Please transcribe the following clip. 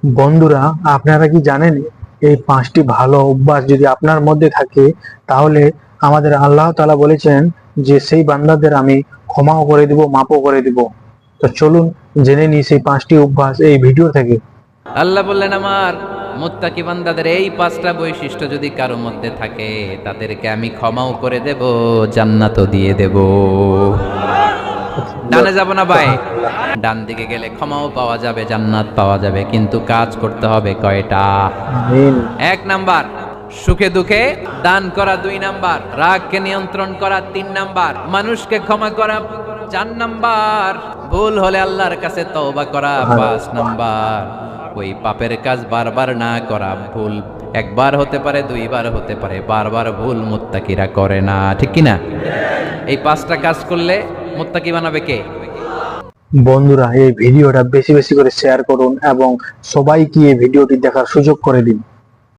বন্ধুরা, আপনারা কি জানেন এই 5টি ভালো অভ্যাস যদি আপনার মধ্যে থাকে তাহলে আমাদের আল্লাহ তাআলা বলেছেন যে সেই বান্দাদের আমি ক্ষমাও করে দিব, মাফও করে দিব। তো চলুন জেনে নিই সেই 5টি অভ্যাস এই ভিডিও থেকে। আল্লাহ বললেন, আমার মুত্তাকি বান্দাদের এই পাঁচটা বৈশিষ্ট্য যদি কারো মধ্যে থাকে তাদেরকে আমি ক্ষমাও করে দেব, জান্নাতও দিয়ে দেব। ডানে যাব না বাই? ডান দিকে গেলে ক্ষমাও পাওয়া যাবে, জান্নাত পাওয়া যাবে, কিন্তু কাজ করতে হবে কয়টা? আমিন। 1 নাম্বার, সুখে দুঃখে দান করা। 2 নাম্বার, রাগকে নিয়ন্ত্রণ করা। 3 নাম্বার, মানুষকে ক্ষমা করা। 4 নাম্বার, ভুল হলে আল্লাহর কাছে তওবা করা। 5 নাম্বার, ওই পাপের কাজ বারবার না করা। ভুল একবার হতে পারে, 2 বার হতে পারে, বারবার ভুল মুত্তাকিরা করে না, ঠিক কি না? এই 5টা কাজ করলে মুত্তাকি বানাবে কে? বন্ধুরা, এই ভিডিওটা বেশি বেশি করে শেয়ার করুন এবং সবাইকে এই ভিডিওটি দেখার সুযোগ করে দিন।